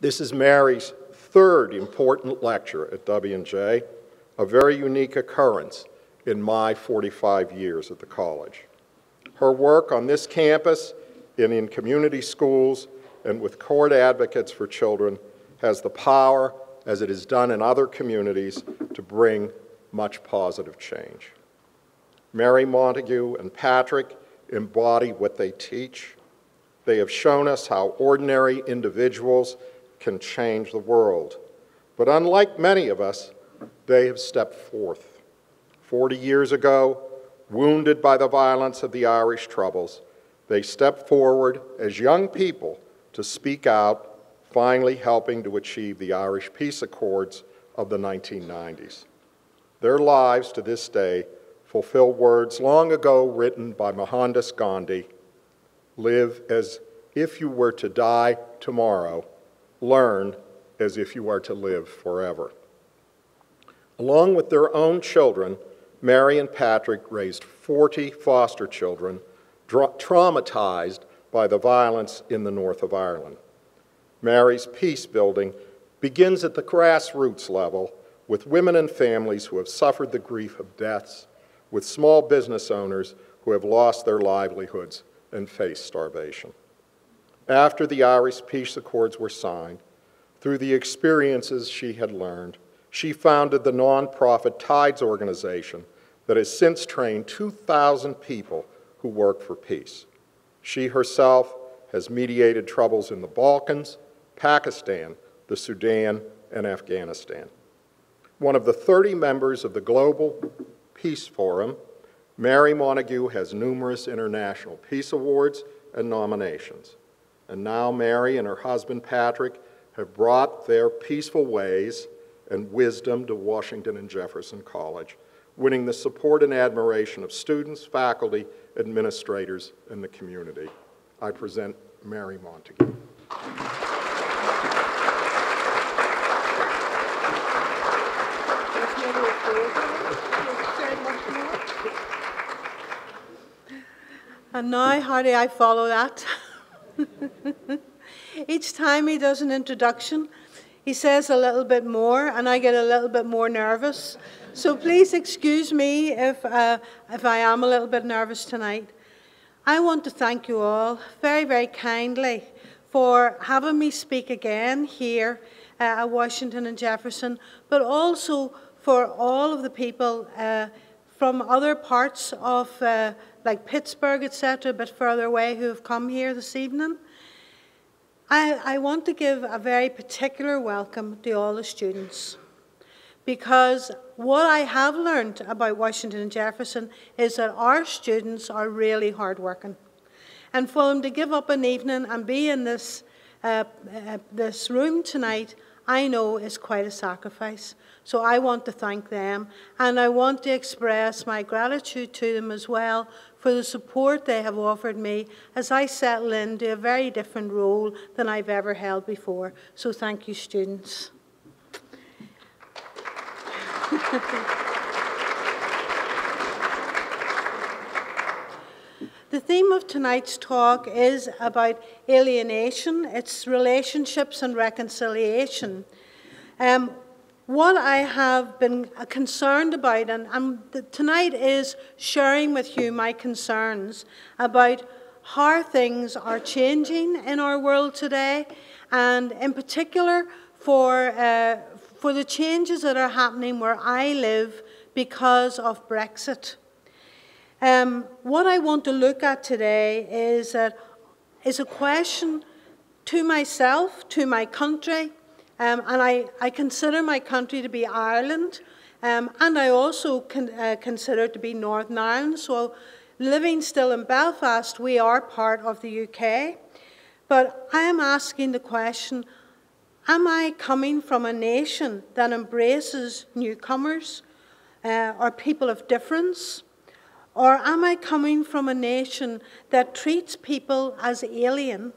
This is Mary's third important lecture at W&J, a very unique occurrence in my 45 years at the college. Her work on this campus and in community schools and with court advocates for children has the power, as it has done in other communities, to bring much positive change. Mary Montague and Patrick embody what they teach. They have shown us how ordinary individuals can change the world. But unlike many of us, they have stepped forth. 40 years ago, wounded by the violence of the Irish Troubles, they stepped forward as young people to speak out, finally helping to achieve the Irish Peace Accords of the 1990s. Their lives to this day fulfill words long ago written by Mohandas Gandhi: live as if you were to die tomorrow, learn as if you are to live forever. Along with their own children, Mary and Patrick raised 40 foster children traumatized by the violence in the north of Ireland. Mary's peace building begins at the grassroots level with women and families who have suffered the grief of deaths, with small business owners who have lost their livelihoods and face starvation. After the Irish Peace Accords were signed, through the experiences she had learned, she founded the nonprofit Tides organization that has since trained 2,000 people who work for peace. She herself has mediated troubles in the Balkans, Pakistan, the Sudan, and Afghanistan. One of the 30 members of the Global Peace Forum, Mary Montague has numerous international peace awards and nominations. And now Mary and her husband Patrick have brought their peaceful ways and wisdom to Washington and Jefferson College, winning the support and admiration of students, faculty, administrators, and the community. I present Mary Montague. And now, how do I follow that? Each time he does an introduction, he says a little bit more, and I get a little bit more nervous. So please excuse me if I am a little bit nervous tonight. I want to thank you all very, very kindly for having me speak again here at Washington and Jefferson, but also for all of the people from other parts of, like Pittsburgh, etc., a bit further away, who have come here this evening. I want to give a very particular welcome to all the students, because what I have learned about Washington and Jefferson is that our students are really hardworking. And for them to give up an evening and be in this room tonight, I know is quite a sacrifice. So I want to thank them, and I want to express my gratitude to them as well for the support they have offered me as I settle into a very different role than I've ever held before. So thank you, students. The theme of tonight's talk is about alienation, its relationships and reconciliation. What I have been concerned about, and tonight is sharing with you my concerns about how things are changing in our world today, and in particular for the changes that are happening where I live because of Brexit. What I want to look at today is a question to myself, to my country, and I consider my country to be Ireland, and I also consider it to be Northern Ireland. So living still in Belfast, we are part of the UK. But I am asking the question, am I coming from a nation that embraces newcomers or people of difference? Or am I coming from a nation that treats people as alien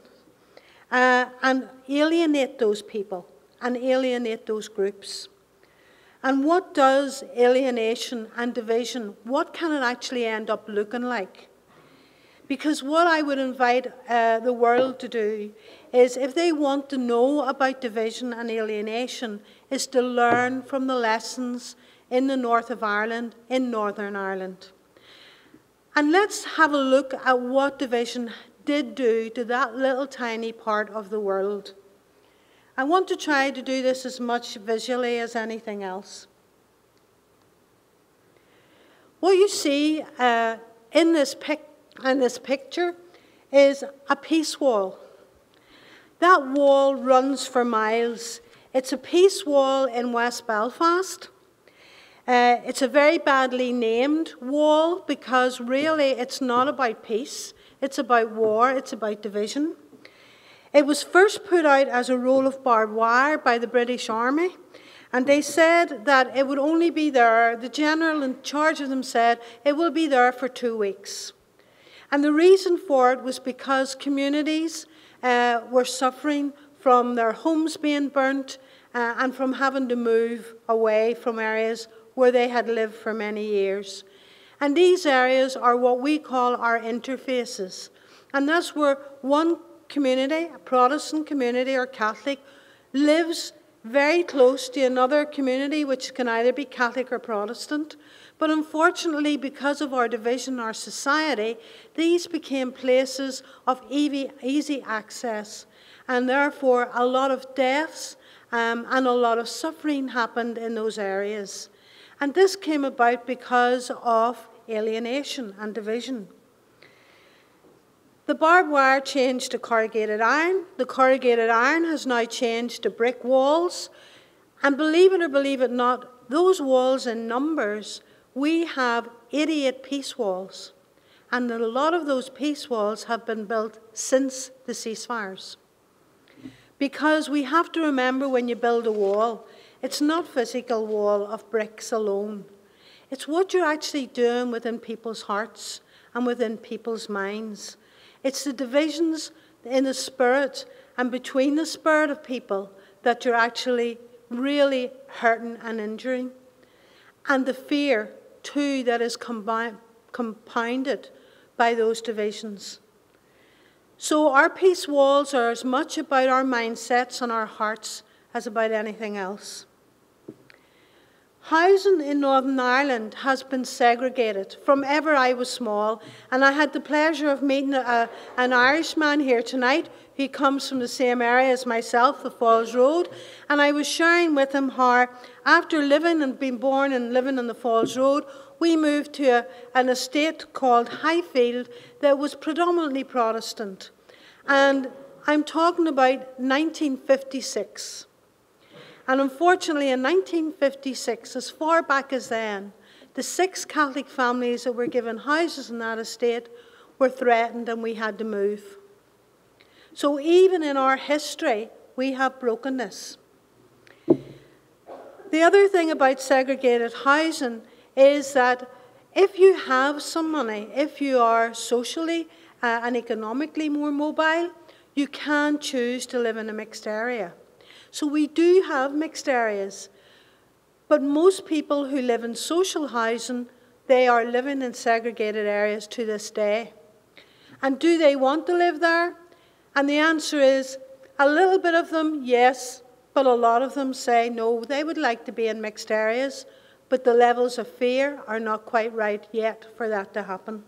and alienate those people and alienate those groups? And what does alienation and division, what can it actually end up looking like? Because what I would invite the world to do is, if they want to know about division and alienation, is to learn from the lessons in the north of Ireland, in Northern Ireland. And let's have a look at what division did do to that little tiny part of the world. I want to try to do this as much visually as anything else. What you see in this picture is a peace wall. That wall runs for miles. It's a peace wall in West Belfast. It's a very badly named wall because really it's not about peace. It's about war. It's about division. It was first put out as a roll of barbed wire by the British Army, and they said that it would only be there, the general in charge of them said, it will be there for 2 weeks. And the reason for it was because communities were suffering from their homes being burnt and from having to move away from areas where they had lived for many years. And these areas are what we call our interfaces. And that's where one community, a Protestant community or Catholic, lives very close to another community which can either be Catholic or Protestant. But unfortunately, because of our division in our society, these became places of easy access. And therefore, a lot of deaths and a lot of suffering happened in those areas. And this came about because of alienation and division. The barbed wire changed to corrugated iron. The corrugated iron has now changed to brick walls. And believe it or believe it not, those walls in numbers, we have 88 peace walls. And a lot of those peace walls have been built since the ceasefires. Because we have to remember, when you build a wall, it's not a physical wall of bricks alone. It's what you're actually doing within people's hearts and within people's minds. It's the divisions in the spirit and between the spirit of people that you're actually really hurting and injuring. And the fear, too, that is compounded by those divisions. So our peace walls are as much about our mindsets and our hearts as about anything else. Housing in Northern Ireland has been segregated from ever I was small, and I had the pleasure of meeting an Irishman here tonight who comes from the same area as myself, the Falls Road, and I was sharing with him how, after living and being born and living on the Falls Road, we moved to an estate called Highfield that was predominantly Protestant. And I'm talking about 1956. And unfortunately, in 1956, as far back as then, the 6 Catholic families that were given houses in that estate were threatened and we had to move. So even in our history, we have brokenness. The other thing about segregated housing is that if you have some money, if you are socially and economically more mobile, you can choose to live in a mixed area. So we do have mixed areas, but most people who live in social housing, they are living in segregated areas to this day. And do they want to live there? And the answer is, a little bit of them, yes, but a lot of them say no, they would like to be in mixed areas, but the levels of fear are not quite right yet for that to happen.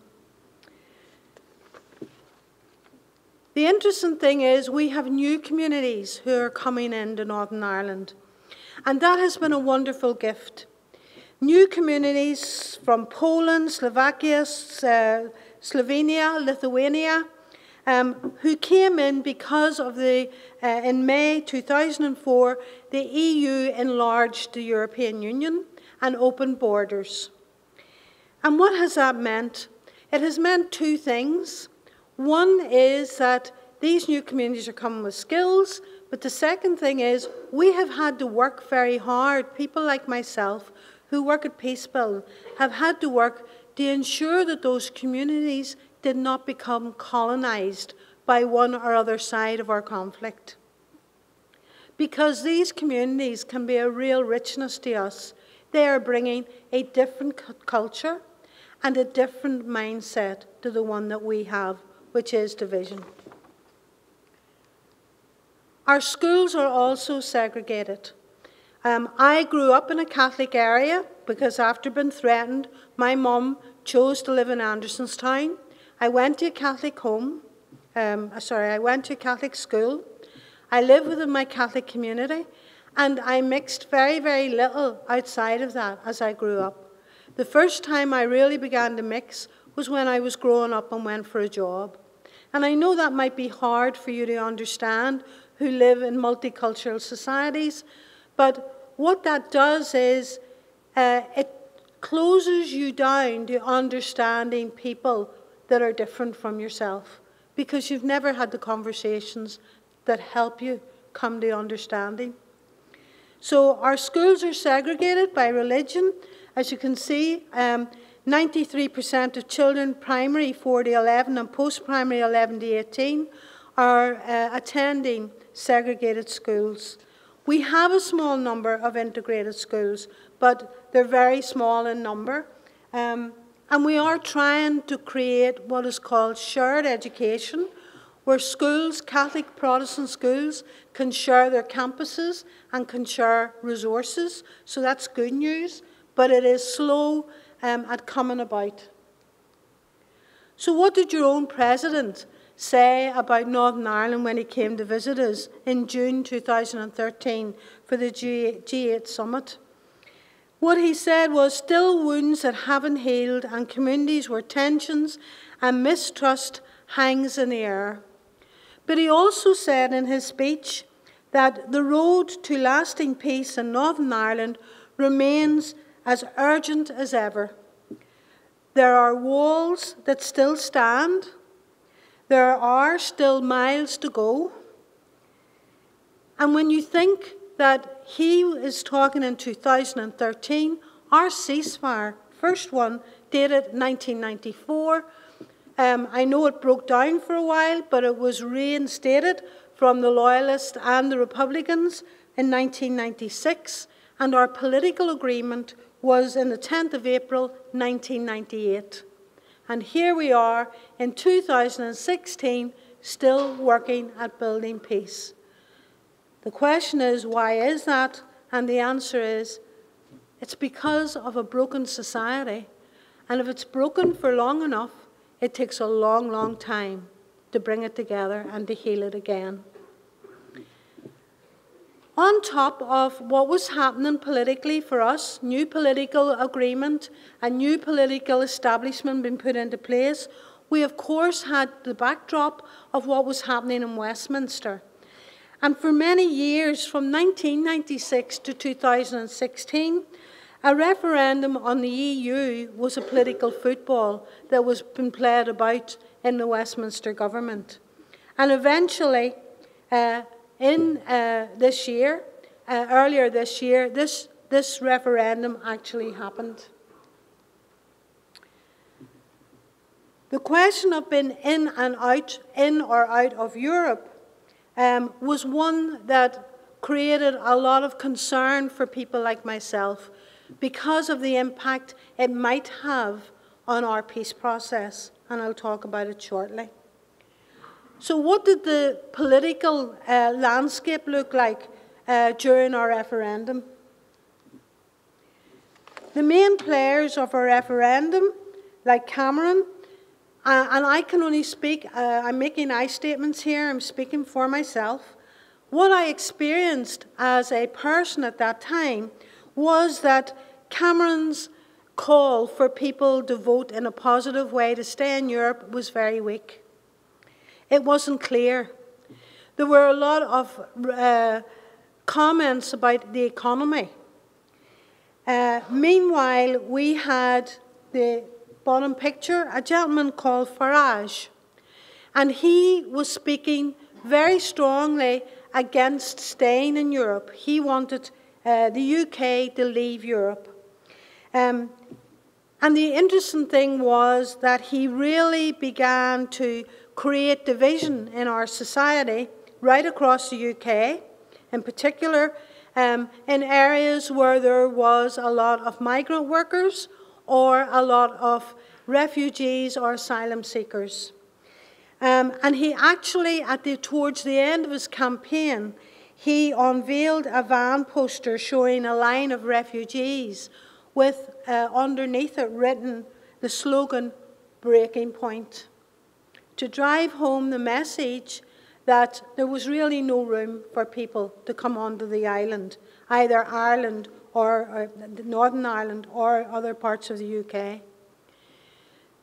The interesting thing is we have new communities who are coming into Northern Ireland, and that has been a wonderful gift. New communities from Poland, Slovakia, Slovenia, Lithuania, who came in because of in May 2004, the EU enlarged the European Union and opened borders. And what has that meant? It has meant 2 things. One is that these new communities are coming with skills, but the second thing is we have had to work very hard. People like myself who work at Peacebuild have had to work to ensure that those communities did not become colonised by one or other side of our conflict. Because these communities can be a real richness to us. They are bringing a different culture, and a different mindset to the one that we have, which is division. Our schools are also segregated. I grew up in a Catholic area because after being threatened, my mum chose to live in Andersonstown. I went to a Catholic home. I went to a Catholic school. I lived within my Catholic community, and I mixed very, very little outside of that as I grew up. The first time I really began to mix was when I was growing up and went for a job. And I know that might be hard for you to understand who live in multicultural societies, but what that does is it closes you down to understanding people that are different from yourself, because you've never had the conversations that help you come to understanding. So our schools are segregated by religion. As you can see, 93% of children primary 4 to 11 and post-primary 11 to 18 are attending segregated schools. We have a small number of integrated schools, but they're very small in number. And we are trying to create what is called shared education, where schools, Catholic Protestant schools, can share their campuses and can share resources. So that's good news, but it is slow at coming about. So what did your own president say about Northern Ireland when he came to visit us in June 2013 for the G8 summit? What he said was, still wounds that haven't healed and communities where tensions and mistrust hangs in the air. But he also said in his speech that the road to lasting peace in Northern Ireland remains as urgent as ever. There are walls that still stand. There are still miles to go. And when you think that he is talking in 2013, our ceasefire, first one, dated 1994. I know it broke down for a while, but it was reinstated from the Loyalists and the Republicans in 1996, and our political agreement was in the 10th of April 1998. And here we are in 2016, still working at building peace. The question is, why is that? And the answer is, it's because of a broken society. And if it's broken for long enough, it takes a long, long time to bring it together and to heal it again. On top of what was happening politically for us, new political agreement and new political establishment being put into place, we of course had the backdrop of what was happening in Westminster. And for many years, from 1996 to 2016, a referendum on the EU was a political football that was being played about in the Westminster government. And eventually, earlier this year, this referendum actually happened. The question of being in or out of Europe was one that created a lot of concern for people like myself because of the impact it might have on our peace process, and I'll talk about it shortly. So what did the political landscape look like during our referendum? The main players of our referendum, like Cameron, and I can only speak, I'm making I statements here, I'm speaking for myself. What I experienced as a person at that time was that Cameron's call for people to vote in a positive way to stay in Europe was very weak. It wasn't clear. There were a lot of comments about the economy. Meanwhile, we had the bottom picture, a gentleman called Farage, and he was speaking very strongly against staying in Europe. He wanted the UK to leave Europe. And the interesting thing was that he really began to create division in our society right across the UK, in particular in areas where there was a lot of migrant workers or a lot of refugees or asylum seekers. And he actually, towards the end of his campaign, he unveiled a van poster showing a line of refugees with underneath it written the slogan, "Breaking Point," to drive home the message that there was really no room for people to come onto the island, either Ireland or Northern Ireland or other parts of the UK.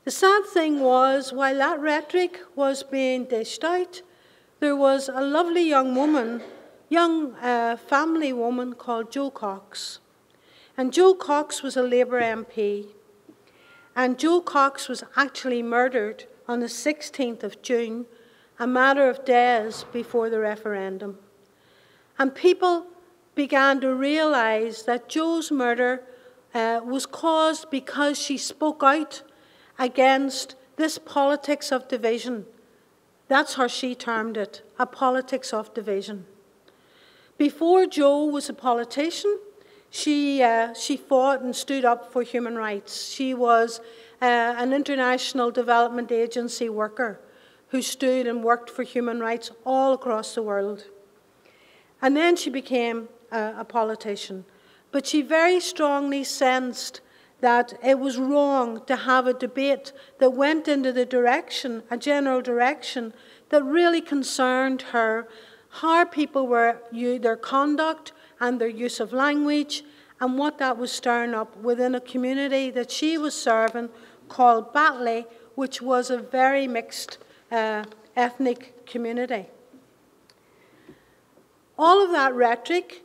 The sad thing was, while that rhetoric was being dished out, there was a lovely young woman, family woman called Jo Cox. And Jo Cox was a Labour MP. And Jo Cox was actually murdered on the 16th of June, a matter of days before the referendum. And people began to realise that Jo's murder was caused because she spoke out against this politics of division. That's how she termed it, a politics of division. Before Jo was a politician, she fought and stood up for human rights. She was an International Development Agency worker who stood and worked for human rights all across the world. And then she became a politician. But she very strongly sensed that it was wrong to have a debate that went into the direction, a general direction, that really concerned her, how people were, their conduct and their use of language, and what that was stirring up within a community that she was serving called Batley, which was a very mixed ethnic community. All of that rhetoric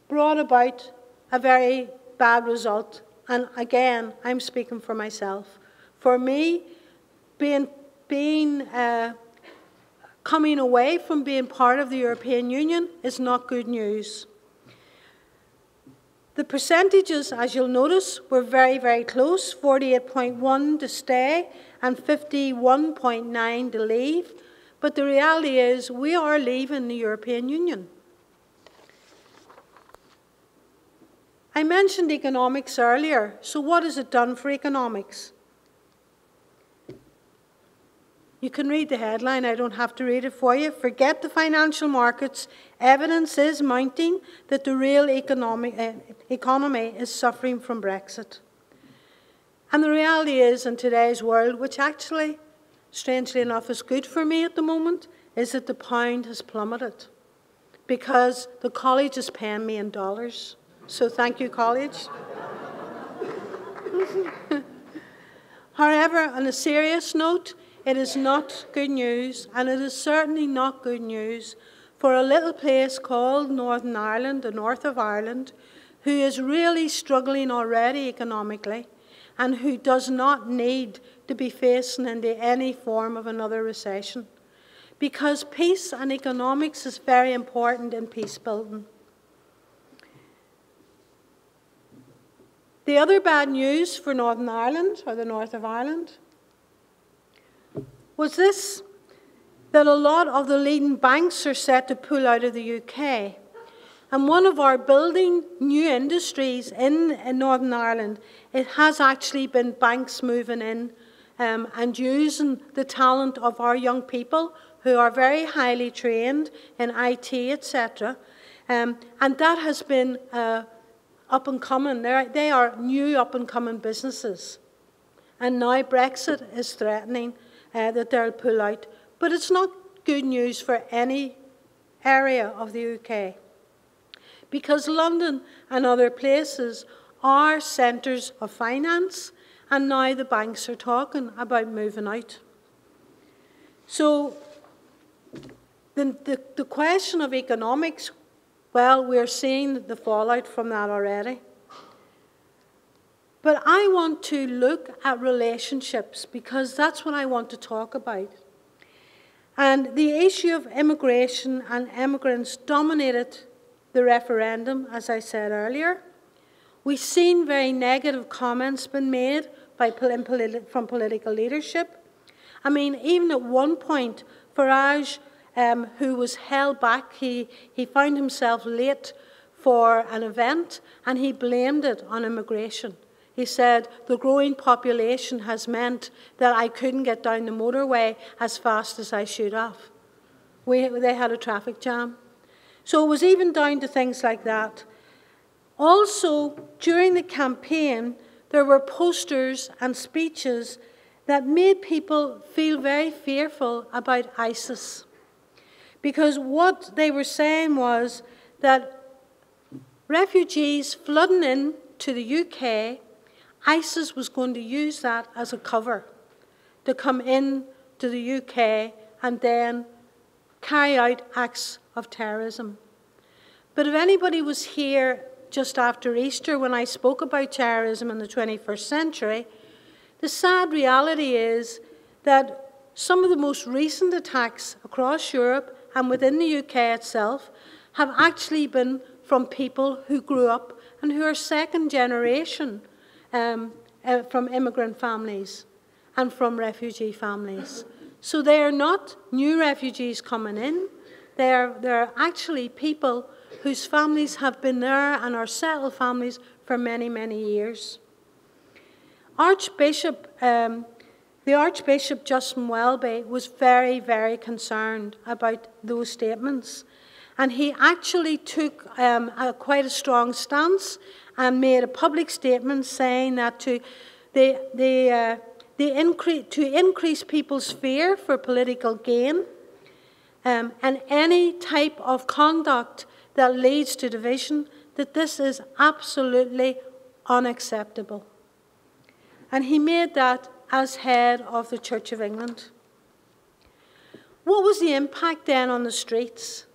brought about a very bad result. And again, I'm speaking for myself. For me, coming away from being part of the European Union is not good news. The percentages, as you'll notice, were very, very close, 48.1 to stay and 51.9 to leave. But the reality is we are leaving the European Union. I mentioned economics earlier, so what has it done for economics? You can read the headline, I don't have to read it for you. Forget the financial markets. Evidence is mounting that the real economy is suffering from Brexit. And the reality is, in today's world, which actually, strangely enough, is good for me at the moment, is that the pound has plummeted because the college is paying me in dollars. So thank you, college. However, on a serious note, it is not good news, and it is certainly not good news for a little place called Northern Ireland, the north of Ireland, who is really struggling already economically and who does not need to be facing into any form of another recession. Because peace and economics is very important in peace building. The other bad news for Northern Ireland, or the north of Ireland, was this, that a lot of the leading banks are set to pull out of the UK. And one of our building new industries in Northern Ireland, it has actually been banks moving in and using the talent of our young people who are very highly trained in IT, etc. And that has been up and coming. They are new up and coming businesses. And now Brexit is threatening that they'll pull out. But it's not good news for any area of the UK. Because London and other places are centres of finance, and now the banks are talking about moving out. So the question of economics, well, we're seeing the fallout from that already. But I want to look at relationships because that's what I want to talk about. And the issue of immigration and immigrants dominated the referendum, as I said earlier. We've seen very negative comments being made from political leadership. I mean, even at one point, Farage, who was held back, he found himself late for an event and he blamed it on immigration. He said, the growing population has meant that I couldn't get down the motorway as fast as I should have. They had a traffic jam. So it was even down to things like that. Also, during the campaign, there were posters and speeches that made people feel very fearful about ISIS. Because what they were saying was that refugees flooding in to the UK, ISIS was going to use that as a cover to come in to the UK and then carry out acts of terrorism. But if anybody was here just after Easter when I spoke about terrorism in the 21st century, the sad reality is that some of the most recent attacks across Europe and within the UK itself have actually been from people who grew up and who are second generation from immigrant families and from refugee families. So they are not new refugees coming in. They're actually people whose families have been there and are settled families for many, many years. The Archbishop Justin Welby was very, very concerned about those statements. And he actually took quite a strong stance and made a public statement saying that to increase people's fear for political gain and any type of conduct that leads to division, that this is absolutely unacceptable. And he made that as head of the Church of England. What was the impact then on the streets?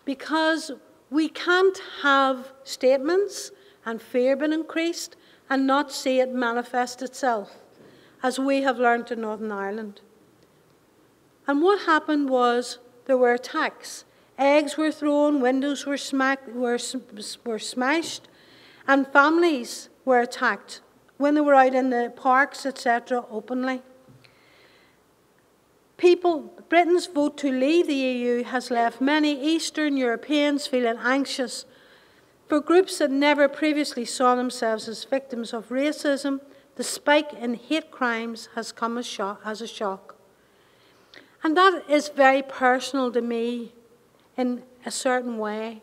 Because we can't have statements and fear being increased and not see it manifest itself, as we have learned in Northern Ireland. And what happened was there were attacks. Eggs were thrown, windows were smashed, and families were attacked when they were out in the parks, etc., openly. Britain's vote to leave the EU has left many Eastern Europeans feeling anxious. For groups that never previously saw themselves as victims of racism, the spike in hate crimes has come as a shock. And that is very personal to me in a certain way.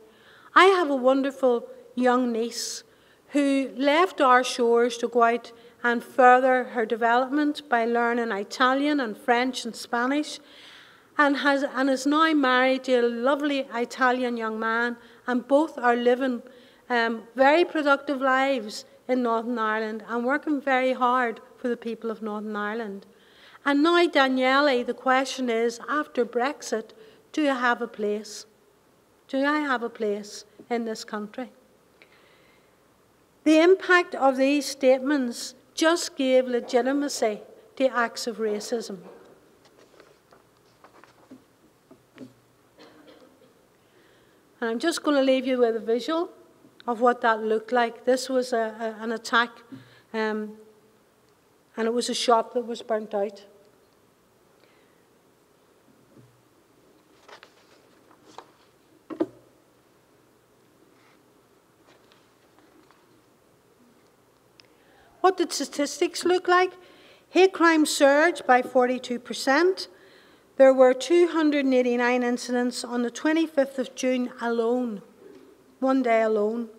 I have a wonderful young niece who left our shores to go out and further her development by learning Italian and French and Spanish, and is now married to a lovely Italian young man, and both are living very productive lives in Northern Ireland and working very hard for the people of Northern Ireland. And now, Daniele, the question is, after Brexit, do you have a place? Do I have a place in this country? The impact of these statements just gave legitimacy to acts of racism. And I'm just going to leave you with a visual of what that looked like. This was an attack, and it was a shop that was burnt out. What did statistics look like? Hate crime surged by 42%. There were 289 incidents on the 25th of June alone, one day alone.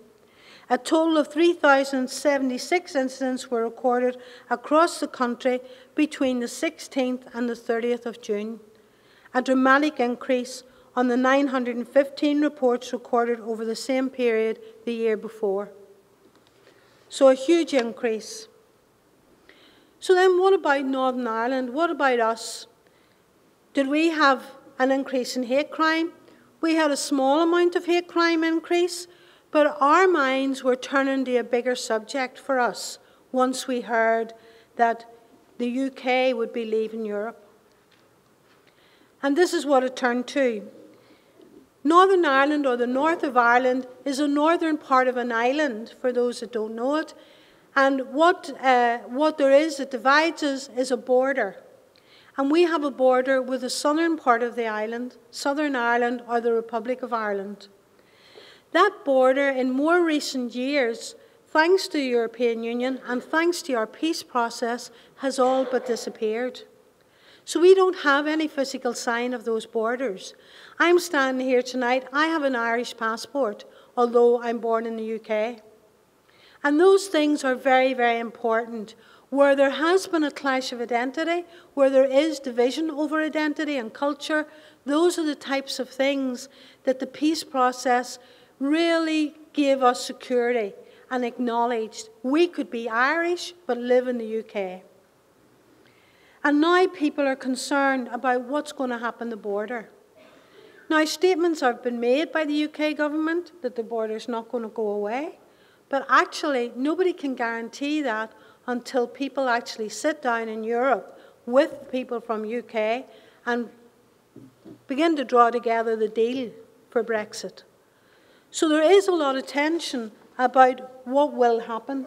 A total of 3,076 incidents were recorded across the country between the 16th and the 30th of June, a dramatic increase on the 915 reports recorded over the same period the year before. So a huge increase. So then what about Northern Ireland? What about us? Did we have an increase in hate crime? We had a small amount of hate crime increase, but our minds were turning to a bigger subject for us once we heard that the UK would be leaving Europe. And this is what it turned to. Northern Ireland, or the north of Ireland, is a northern part of an island, for those that don't know it. And what there is that divides us is a border. And we have a border with the southern part of the island, Southern Ireland, or the Republic of Ireland. That border, in more recent years, thanks to the European Union and thanks to our peace process, has all but disappeared. So we don't have any physical sign of those borders. I'm standing here tonight, I have an Irish passport, although I'm born in the UK. And those things are very, very important. Where there has been a clash of identity, where there is division over identity and culture, those are the types of things that the peace process really gave us security and acknowledged. We could be Irish but live in the UK. And now people are concerned about what's going to happen at the border. Now, statements have been made by the UK government that the border is not going to go away, but actually nobody can guarantee that until people actually sit down in Europe with people from UK and begin to draw together the deal for Brexit. So there is a lot of tension about what will happen.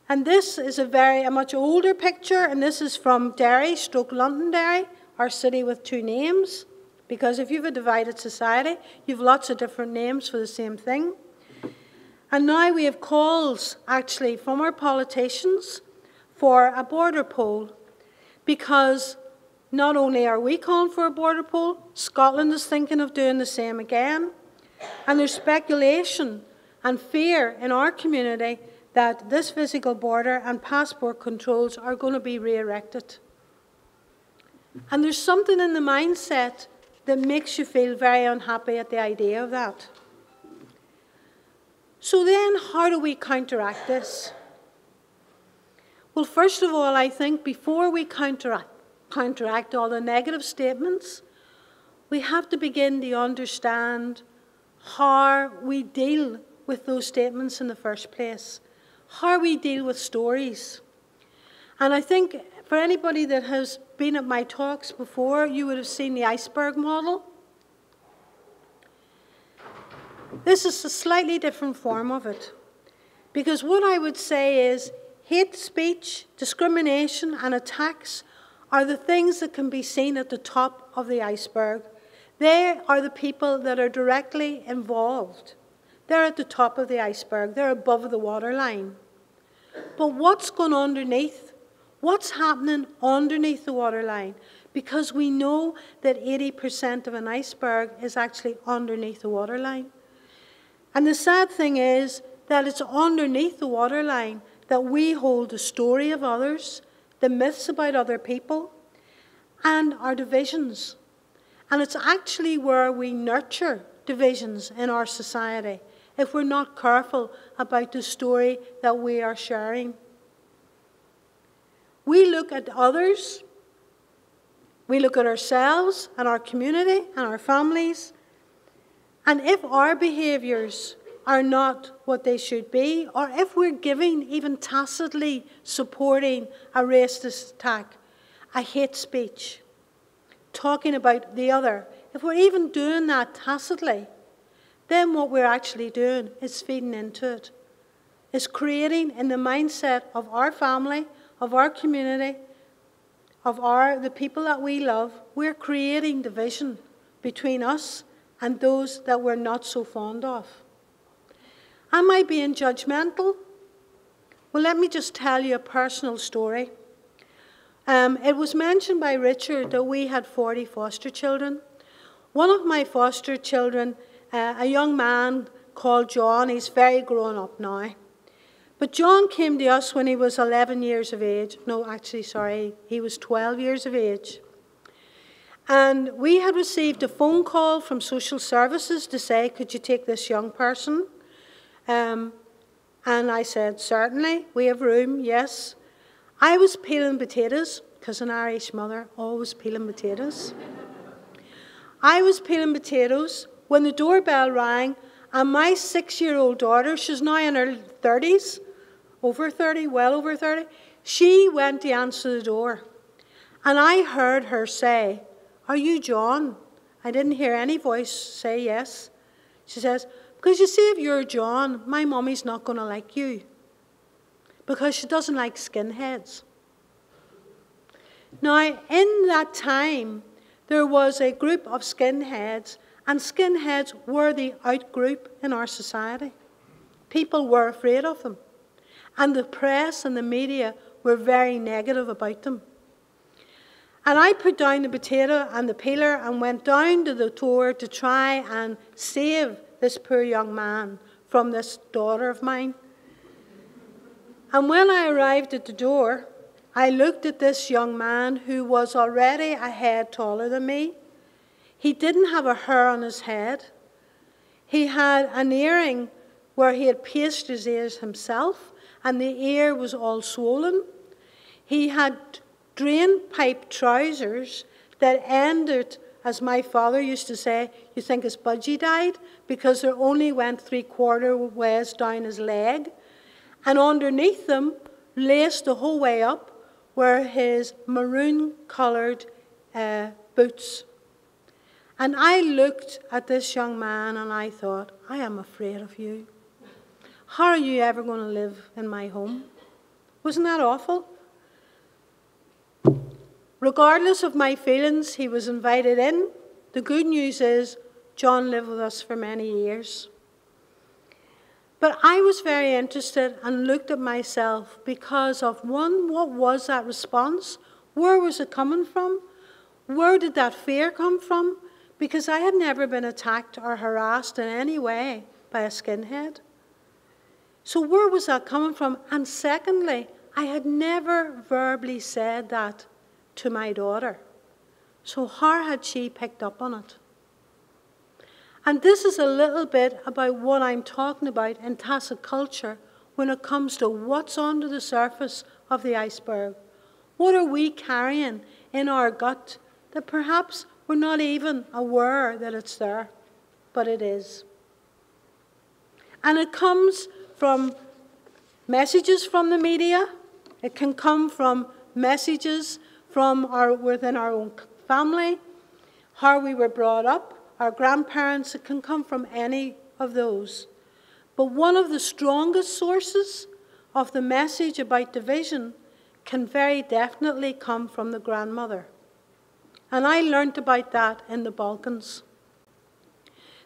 And this is a much older picture, and this is from Derry, Londonderry, our city with two names, because if you have a divided society, you have lots of different names for the same thing. And now we have calls, actually, from our politicians for a border poll, because not only are we calling for a border poll, Scotland is thinking of doing the same again. And there's speculation and fear in our community that this physical border and passport controls are going to be re-erected. And there's something in the mindset that makes you feel very unhappy at the idea of that. So then, how do we counteract this? Well, first of all, I think before we counteract all the negative statements, we have to begin to understand how we deal with those statements in the first place, how we deal with stories. And I think for anybody that has been at my talks before, you would have seen the iceberg model. This is a slightly different form of it, because what I would say is hate speech, discrimination and attacks are the things that can be seen at the top of the iceberg. They are the people that are directly involved. They're at the top of the iceberg. They're above the waterline. But what's going on underneath? What's happening underneath the waterline? Because we know that 80% of an iceberg is actually underneath the waterline. And the sad thing is that it's underneath the waterline that we hold the story of others, the myths about other people, and our divisions. And it's actually where we nurture divisions in our society if we're not careful about the story that we are sharing. We look at others, we look at ourselves and our community and our families, and if our behaviours are not what they should be, or if we're giving, even tacitly supporting a racist attack, a hate speech, talking about the other, if we're even doing that tacitly, then what we're actually doing is feeding into it. It's creating in the mindset of our family, of our community, of the people that we love, we're creating division between us and those that we're not so fond of. Am I being judgmental? Well, let me just tell you a personal story. It was mentioned by Richard that we had 40 foster children. One of my foster children, a young man called John, he's very grown up now. But John came to us when he was 11 years of age. No, actually, sorry, he was 12 years of age. And we had received a phone call from social services to say, could you take this young person? And I said, certainly, we have room, yes. I was peeling potatoes, because an Irish mother always peeling potatoes. I was peeling potatoes when the doorbell rang, and my 6-year-old daughter, she's now in her 30s, over 30, well over 30, she went to answer the door. And I heard her say, are you John? I didn't hear any voice say yes. She says, because you see, if you're John, my mummy's not going to like you, because she doesn't like skinheads. Now, in that time, there was a group of skinheads, and skinheads were the out group in our society. People were afraid of them. And the press and the media were very negative about them. And I put down the potato and the peeler and went down to the door to try and save this poor young man from this daughter of mine. And when I arrived at the door, I looked at this young man who was already a head taller than me. He didn't have a hair on his head. He had an earring where he had pierced his ears himself, and the ear was all swollen. He had drain pipe trousers that ended, as my father used to say, you think his budgie died, because they only went 3/4 ways down his leg. And underneath them, laced the whole way up, were his maroon-coloured boots. And I looked at this young man and I thought, I am afraid of you. How are you ever going to live in my home? Wasn't that awful? Regardless of my feelings, he was invited in. The good news is, John lived with us for many years. But I was very interested and looked at myself because of, one, what was that response? Where was it coming from? Where did that fear come from? Because I had never been attacked or harassed in any way by a skinhead. So where was that coming from? And secondly, I had never verbally said that to my daughter. So how had she picked up on it? And this is a little bit about what I'm talking about in tacit culture when it comes to what's under the surface of the iceberg. What are we carrying in our gut that perhaps we're not even aware that it's there, but it is. And it comes from messages from the media. It can come from messages from within our own family, how we were brought up, our grandparents. It can come from any of those. But one of the strongest sources of the message about division can very definitely come from the grandmother. And I learnt about that in the Balkans.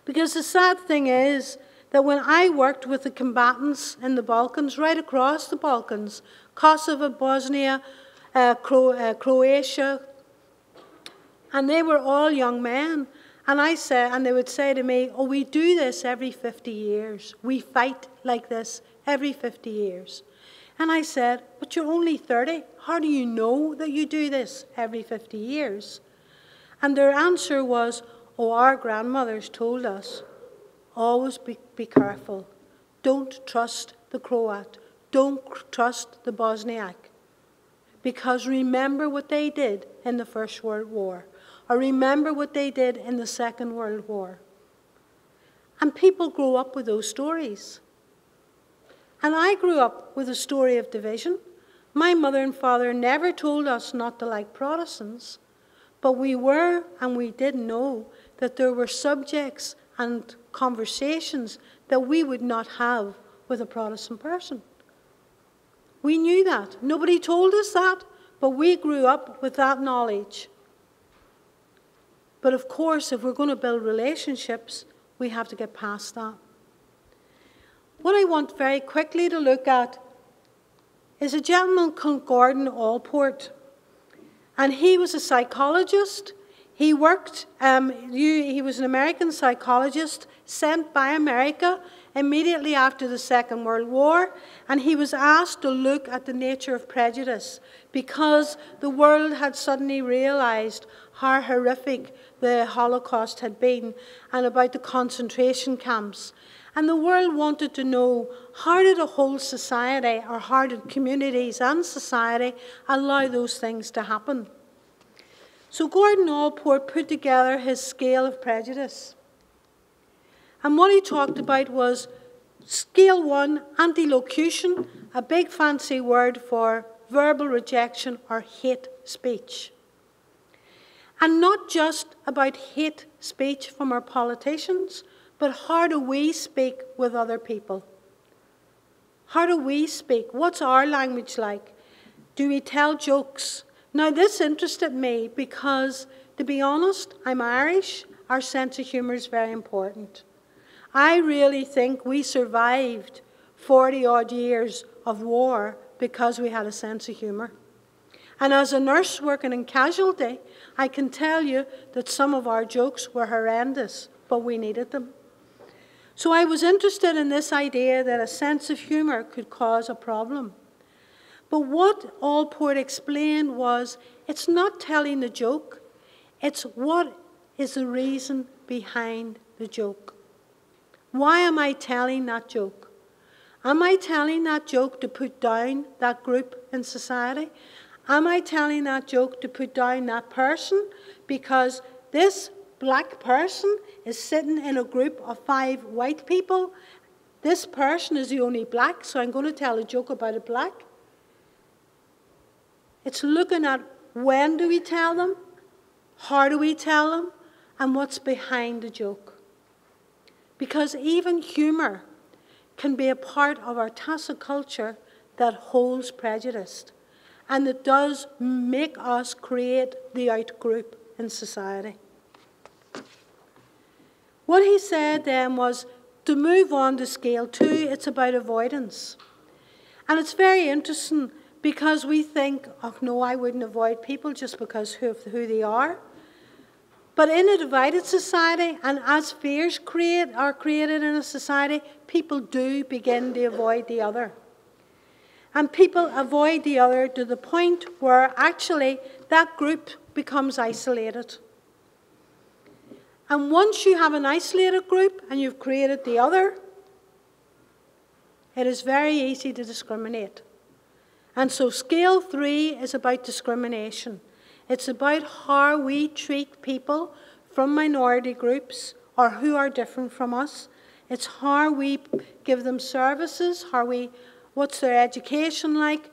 Because the sad thing is that when I worked with the combatants in the Balkans, right across the Balkans, Kosovo, Bosnia, Croatia, and they were all young men. And they would say to me, oh, we do this every 50 years. We fight like this every 50 years. And I said, but you're only 30. How do you know that you do this every 50 years? And their answer was, oh, our grandmothers told us, always be careful. Don't trust the Croat. Don't trust the Bosniak. Because remember what they did in the First World War. Or remember what they did in the Second World War. And people grow up with those stories. And I grew up with a story of division. My mother and father never told us not to like Protestants. But we were, and we did know, that there were subjects and conversations that we would not have with a Protestant person. We knew that. Nobody told us that, but we grew up with that knowledge. But of course, if we're going to build relationships, we have to get past that. What I want very quickly to look at is a gentleman called Gordon Allport. And he was a psychologist. He worked, he was an American psychologist sent by America immediately after the Second World War. And he was asked to look at the nature of prejudice because the world had suddenly realized how horrific the Holocaust had been and about the concentration camps. And the world wanted to know, how did a whole society, or how did communities and society allow those things to happen? So Gordon Allport put together his scale of prejudice. And what he talked about was scale 1, antilocution, a big fancy word for verbal rejection or hate speech. And not just about hate speech from our politicians, but how do we speak with other people? How do we speak? What's our language like? Do we tell jokes? Now, this interested me because, to be honest, I'm Irish. Our sense of humour is very important. I really think we survived 40-odd years of war because we had a sense of humour. And as a nurse working in casualty, I can tell you that some of our jokes were horrendous, but we needed them. So I was interested in this idea that a sense of humour could cause a problem. But what Allport explained was, it's not telling the joke, it's what is the reason behind the joke. Why am I telling that joke? Am I telling that joke to put down that group in society? Am I telling that joke to put down that person because this black person is sitting in a group of 5 white people? This person is the only black, so I'm going to tell a joke about a black. It's looking at when do we tell them, how do we tell them, and what's behind the joke. Because even humour can be a part of our tacit culture that holds prejudice, and it does make us create the out-group in society. What he said then was, to move on to scale 2, it's about avoidance. And it's very interesting because we think, oh no, I wouldn't avoid people just because of who they are. But in a divided society, and as fears are created in a society, people do begin to avoid the other. And people avoid the other to the point where actually that group becomes isolated. And once you have an isolated group and you've created the other, it is very easy to discriminate. And so scale 3 is about discrimination. It's about how we treat people from minority groups or who are different from us. It's how we give them services, what's their education like,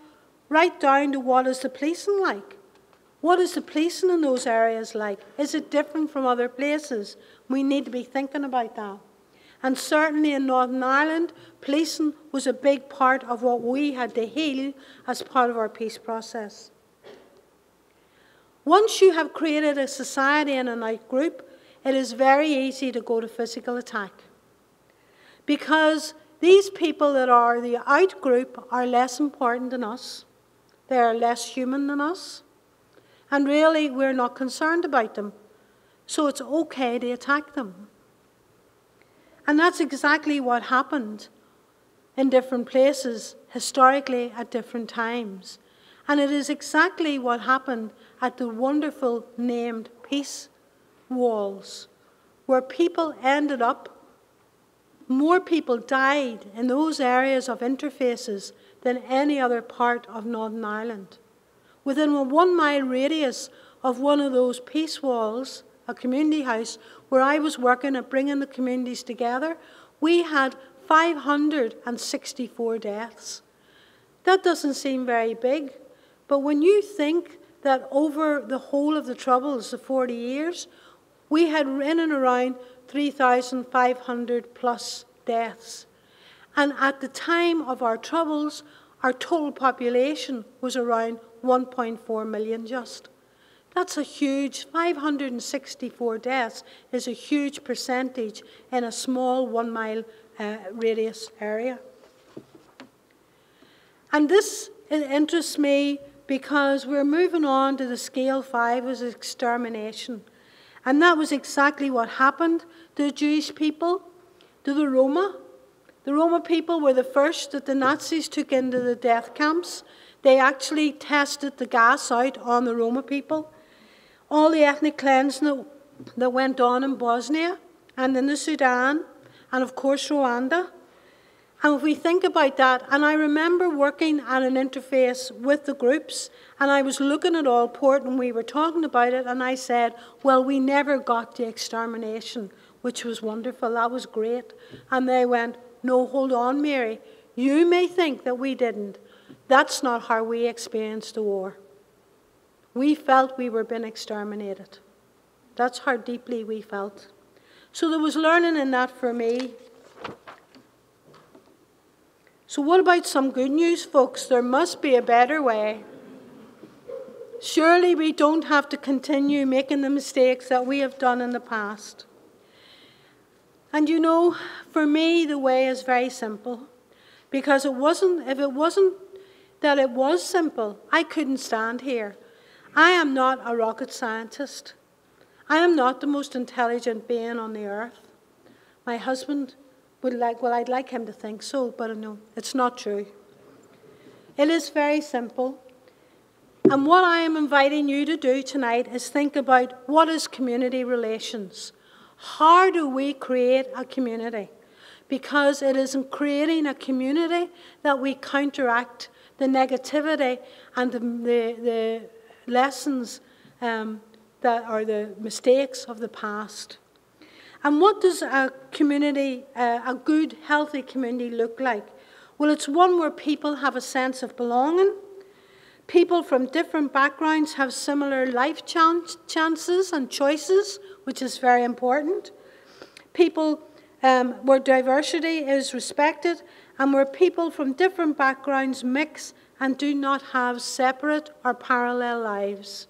right down to what is the policing like. What is the policing in those areas like? Is it different from other places? We need to be thinking about that. And certainly in Northern Ireland, policing was a big part of what we had to heal as part of our peace process. Once you have created a society and an out-group, it is very easy to go to physical attack. Because these people that are the out-group are less important than us. They are less human than us. And really, we're not concerned about them. So it's okay to attack them. And that's exactly what happened in different places, historically, at different times. And it is exactly what happened at the wonderful named peace walls, where people ended up, more people died in those areas of interfaces than any other part of Northern Ireland. Within a 1-mile radius of one of those peace walls, a community house, where I was working at bringing the communities together, we had 564 deaths. That doesn't seem very big, but when you think that over the whole of the Troubles, the 40 years, we had in and around 3,500 plus deaths. And at the time of our Troubles, our total population was around 1.4 million just. That's a huge, 564 deaths is a huge percentage in a small 1-mile radius area. And this interests me because we're moving on to the scale 5 as extermination. And that was exactly what happened to the Jewish people, to the Roma. The Roma people were the first that the Nazis took into the death camps. They actually tested the gas out on the Roma people. All the ethnic cleansing that went on in Bosnia and in the Sudan, and of course Rwanda. And if we think about that, and I remember working at an interface with the groups, and I was looking at Allport and we were talking about it, and I said, well, we never got the extermination, which was wonderful, that was great. And they went, no, hold on, Mary, you may think that we didn't. That's not how we experienced the war. We felt we were being exterminated. That's how deeply we felt. So there was learning in that for me. So what about some good news, folks? There must be a better way. Surely we don't have to continue making the mistakes that we have done in the past. And you know, for me, the way is very simple. Because if it wasn't that it was simple, I couldn't stand here. I am not a rocket scientist. I am not the most intelligent being on the earth. My husband would I'd like him to think so, but no, it's not true. It is very simple. And what I am inviting you to do tonight is think about what is community relations. How do we create a community? Because it is in creating a community that we counteract the negativity and the lessons that are the mistakes of the past. And what does a community, a good, healthy community look like? Well, it's one where people have a sense of belonging. People from different backgrounds have similar life chances and choices, which is very important. People where diversity is respected, and where people from different backgrounds mix and do not have separate or parallel lives.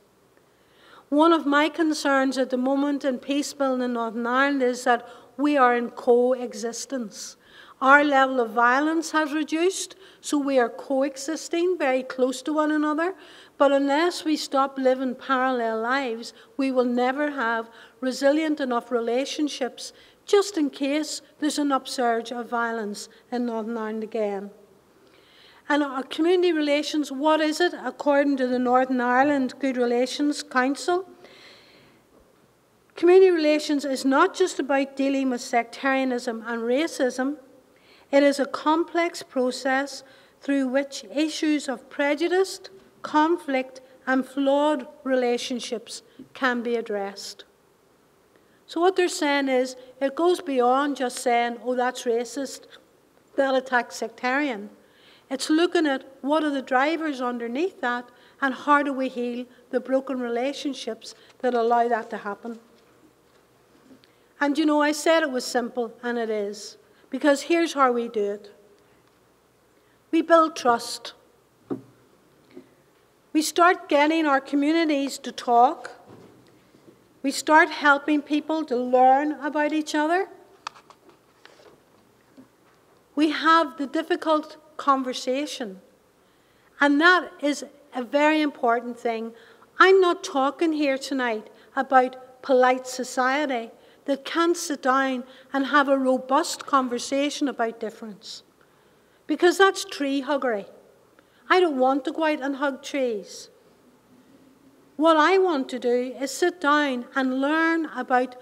One of my concerns at the moment in peace building in Northern Ireland is that we are in coexistence. Our level of violence has reduced, so we are coexisting very close to one another. But unless we stop living parallel lives, we will never have resilient enough relationships just in case there's an upsurge of violence in Northern Ireland again. And our community relations, what is it? According to the Northern Ireland Good Relations Council, community relations is not just about dealing with sectarianism and racism. It is a complex process through which issues of prejudice, conflict, and flawed relationships can be addressed. So what they're saying is, it goes beyond just saying, oh, that's racist, that attacks sectarian. It's looking at what are the drivers underneath that, and how do we heal the broken relationships that allow that to happen. And you know, I said it was simple, and it is. Because here's how we do it. We build trust. We start getting our communities to talk. We start helping people to learn about each other. We have the difficult conversation. And that is a very important thing. I'm not talking here tonight about polite society that can't sit down and have a robust conversation about difference. Because that's tree huggery. I don't want to go out and hug trees. What I want to do is sit down and learn about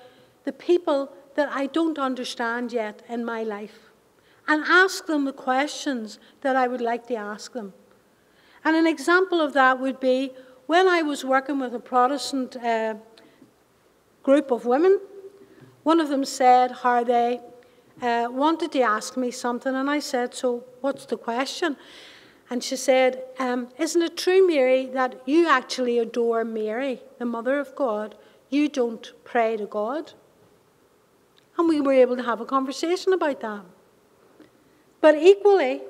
the people that I don't understand yet in my life, and ask them the questions that I would like to ask them. And an example of that would be when I was working with a Protestant group of women. One of them said how they wanted to ask me something, and I said, so what's the question? And she said, isn't it true, Mary, that you actually adore Mary, the Mother of God? You don't pray to God? And we were able to have a conversation about that. But equally,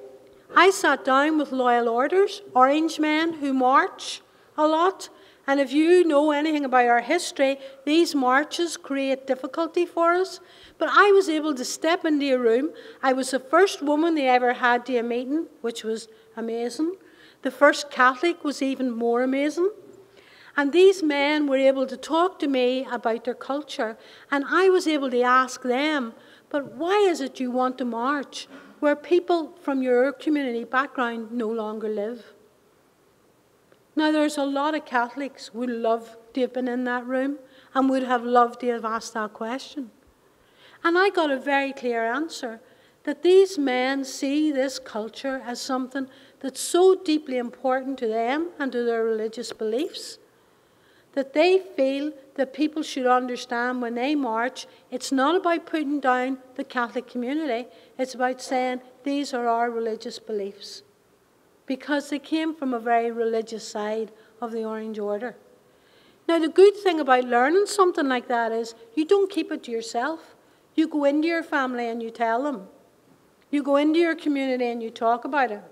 I sat down with loyal orders, orange men who march a lot. And if you know anything about our history, these marches create difficulty for us. But I was able to step into a room. I was the first woman they ever had to a meeting, which was amazing. The first Catholic was even more amazing. And these men were able to talk to me about their culture. And I was able to ask them, but why is it you want to march where people from your community background no longer live? Now, there's a lot of Catholics who would love to have been in that room and would have loved to have asked that question. And I got a very clear answer, that these men see this culture as something that's so deeply important to them and to their religious beliefs, that they feel that people should understand when they march, it's not about putting down the Catholic community, it's about saying these are our religious beliefs. Because they came from a very religious side of the Orange Order. Now, the good thing about learning something like that is you don't keep it to yourself. You go into your family and you tell them. You go into your community and you talk about it.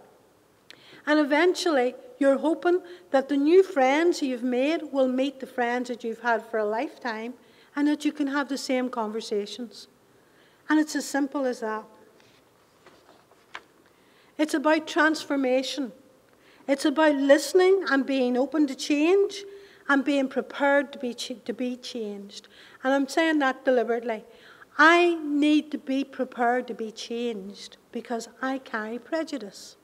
And eventually, you're hoping that the new friends you've made will meet the friends that you've had for a lifetime, and that you can have the same conversations. And it's as simple as that. It's about transformation. It's about listening and being open to change and being prepared to be changed. And I'm saying that deliberately. I need to be prepared to be changed because I carry prejudice.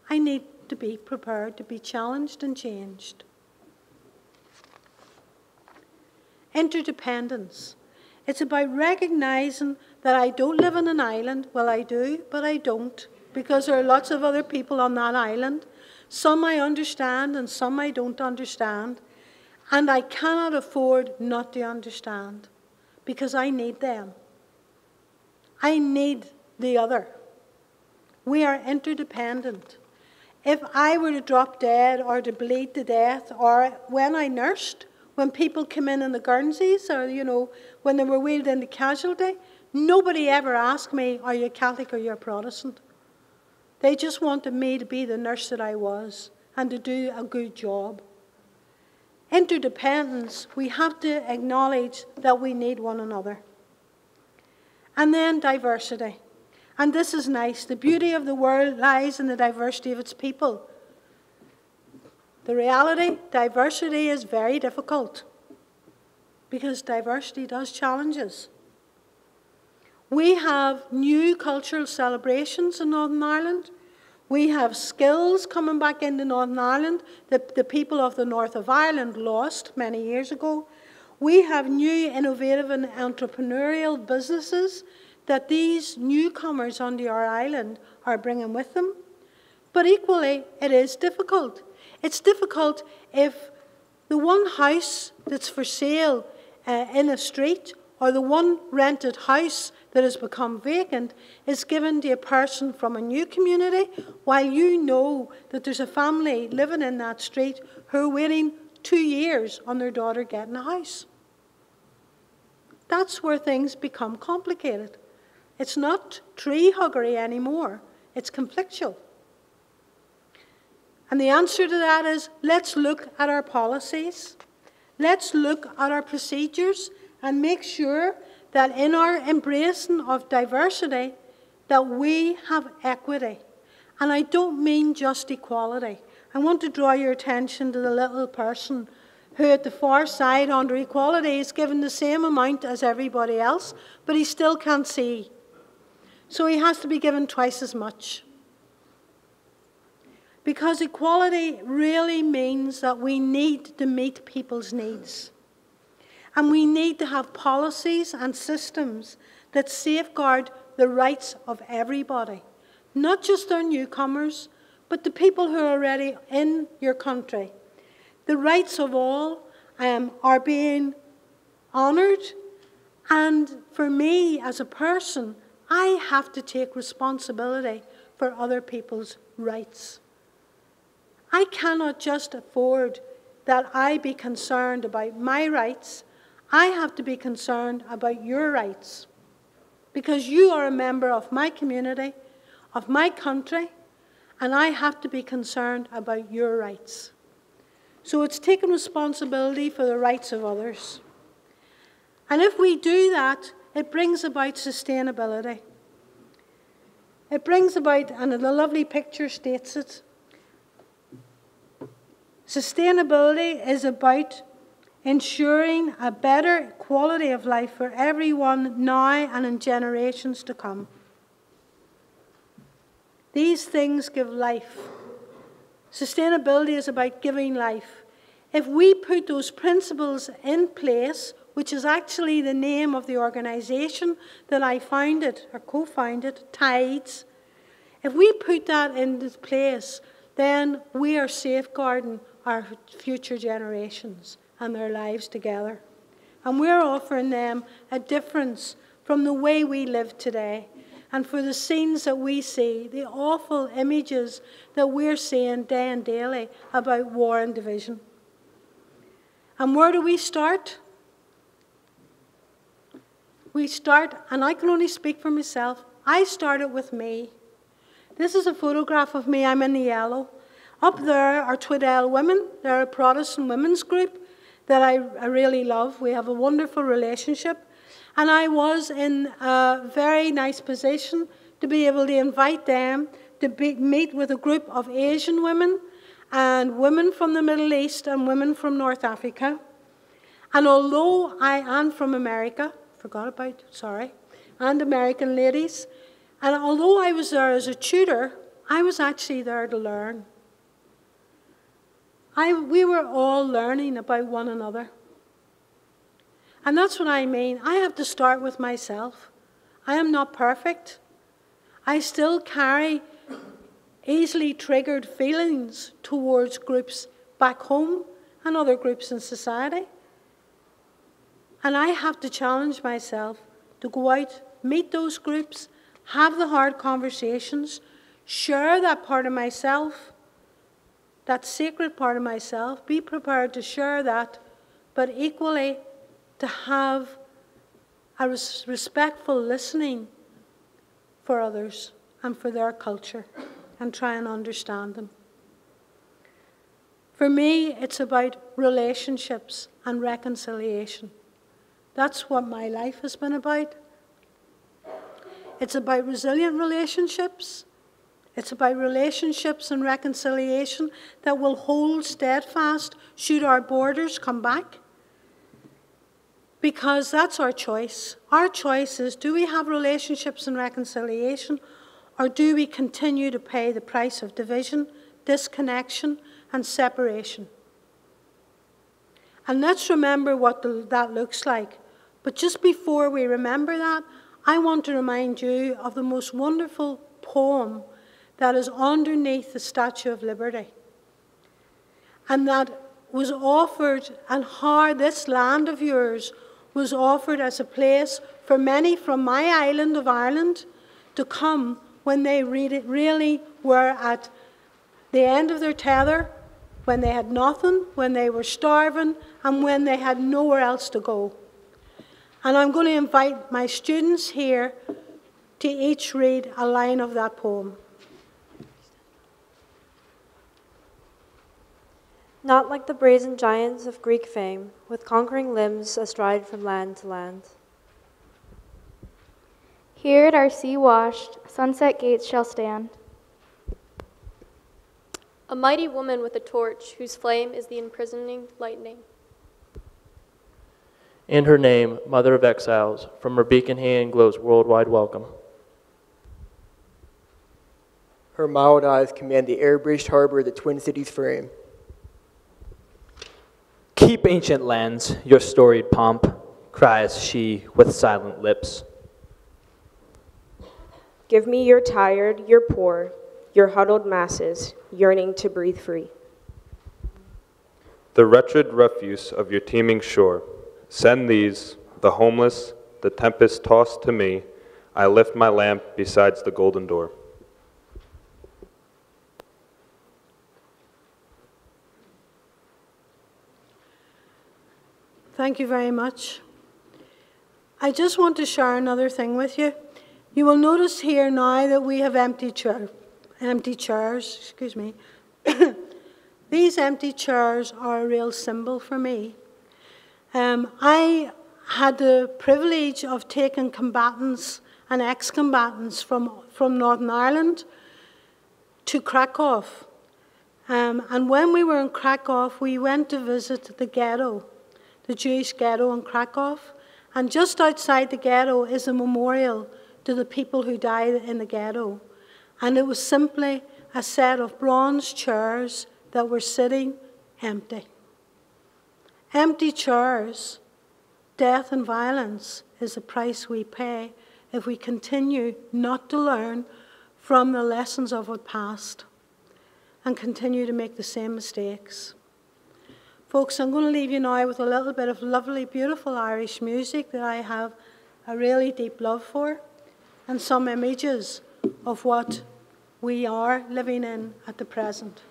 I need to be prepared to be challenged and changed. Interdependence. It's about recognizing that I don't live on an island. Well, I do, but I don't, because there are lots of other people on that island. Some I understand and some I don't understand. And I cannot afford not to understand, because I need them. I need the other. We are interdependent. If I were to drop dead or to bleed to death, or when I nursed, when people came in the Guernseys, or, when they were wheeled into casualty, nobody ever asked me, are you Catholic or you're Protestant? They just wanted me to be the nurse that I was and to do a good job. Interdependence, we have to acknowledge that we need one another. And then diversity. And this is nice. The beauty of the world lies in the diversity of its people. The reality, diversity is very difficult, because diversity does challenge us. We have new cultural celebrations in Northern Ireland. We have skills coming back into Northern Ireland that the people of the north of Ireland lost many years ago. We have new innovative and entrepreneurial businesses that these newcomers onto our island are bringing with them. But equally, it is difficult. It's difficult if the one house that's for sale in a street, or the one rented house that has become vacant, is given to a person from a new community, while you know that there's a family living in that street who are waiting 2 years on their daughter getting a house. That's where things become complicated. It's not tree-huggery anymore. It's conflictual. And the answer to that is, let's look at our policies. Let's look at our procedures and make sure that in our embracing of diversity, that we have equity. And I don't mean just equality. I want to draw your attention to the little person who at the far side under equality is given the same amount as everybody else, but he still can't see. So he has to be given twice as much. Because equality really means that we need to meet people's needs. And we need to have policies and systems that safeguard the rights of everybody. Not just our newcomers, but the people who are already in your country. The rights of all are being honoured. And for me, as a person, I have to take responsibility for other people's rights. I cannot just afford that I be concerned about my rights. I have to be concerned about your rights, because you are a member of my community, of my country, and I have to be concerned about your rights. So it's taking responsibility for the rights of others. And if we do that, it brings about sustainability. It brings about, and the lovely picture states it, sustainability is about ensuring a better quality of life for everyone now and in generations to come. These things give life. Sustainability is about giving life. If we put those principles in place, which is actually the name of the organisation that I founded, or co-founded, Tides, if we put that into place, then we are safeguarding our future generations and their lives together. And we're offering them a difference from the way we live today. And for the scenes that we see, the awful images that we're seeing day and daily about war and division. And where do we start? We start, and I can only speak for myself, I started with me. This is a photograph of me, I'm in the yellow. Up there are Twiddell Women. They're a Protestant women's group that I really love. We have a wonderful relationship. And I was in a very nice position to be able to invite them to meet with a group of Asian women and women from the Middle East and women from North Africa. And although I am from America, and American ladies, and although I was there as a tutor, I was actually there to learn. We were all learning about one another. And that's what I mean. I have to start with myself. I am not perfect. I still carry easily triggered feelings towards groups back home and other groups in society. And I have to challenge myself to go out, meet those groups, have the hard conversations, share that part of myself, that sacred part of myself, be prepared to share that, but equally to have a respectful listening for others and for their culture and try and understand them. For me, it's about relationships and reconciliation. That's what my life has been about. It's about resilient relationships. It's about relationships and reconciliation that will hold steadfast should our borders come back. Because that's our choice. Our choice is, do we have relationships and reconciliation, or do we continue to pay the price of division, disconnection, and separation? And let's remember what that looks like. But just before we remember that, I want to remind you of the most wonderful poem that is underneath the Statue of Liberty. And that was offered, and how this land of yours was offered as a place for many from my island of Ireland to come when they really were at the end of their tether, when they had nothing, when they were starving, and when they had nowhere else to go. And I'm going to invite my students here to each read a line of that poem. Not like the brazen giants of Greek fame, with conquering limbs astride from land to land. Here at our sea-washed, sunset gates shall stand a mighty woman with a torch, whose flame is the imprisoning lightning. And her name, Mother of Exiles, from her beacon hand glows worldwide welcome. Her mild eyes command the air-bridged harbor the Twin Cities frame. Keep, ancient lands, your storied pomp, cries she with silent lips. Give me your tired, your poor, your huddled masses, yearning to breathe free. The wretched refuse of your teeming shore, send these, the homeless, the tempest tossed to me. I lift my lamp besides the golden door. Thank you very much. I just want to share another thing with you. You will notice here now that we have empty chairs. These empty chairs are a real symbol for me. I had the privilege of taking combatants and ex-combatants from Northern Ireland to Krakow. And when we were in Krakow, we went to visit the ghetto, the Jewish ghetto in Krakow. And just outside the ghetto is a memorial to the people who died in the ghetto. And it was simply a set of bronze chairs that were sitting empty. Empty chairs, death and violence is the price we pay if we continue not to learn from the lessons of our past and continue to make the same mistakes. Folks, I'm going to leave you now with a little bit of lovely, beautiful Irish music that I have a really deep love for, and some images of what we are living in at the present.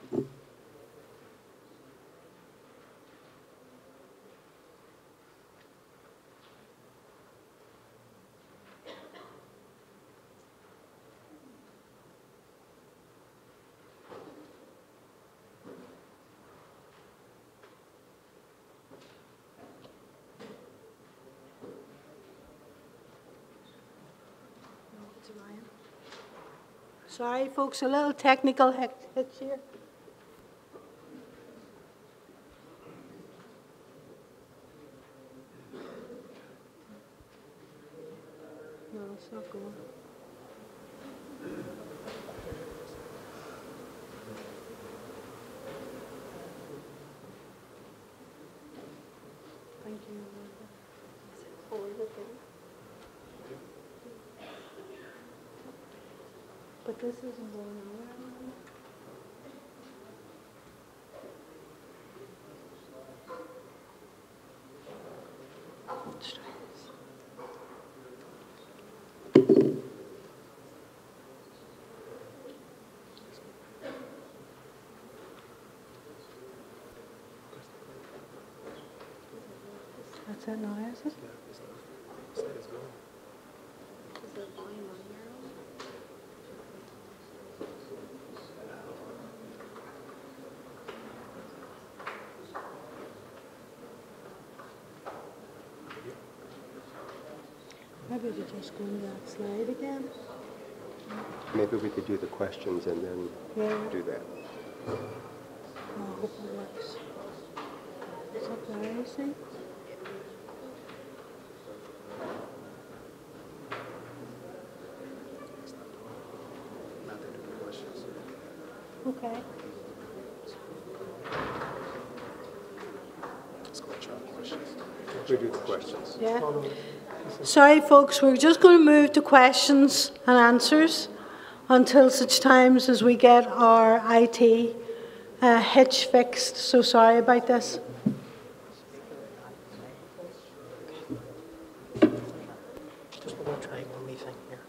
Sorry, folks, a little technical hitch here. No, it's not going. Thank you. But this isn't going on. Let's try this. That's it now, is it? Maybe we just go into that slide again. Maybe we could do the questions and then do that. Oh, I hope it works. Is that there, you see? Okay. We do the questions. Yeah. Sorry, folks, we're just going to move to questions and answers until such times as we get our IT hitch fixed. So sorry about this. Just one more triangle me thing here.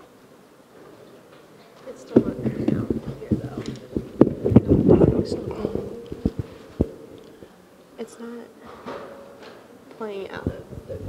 It's still not coming out here, though. It's not playing out of the...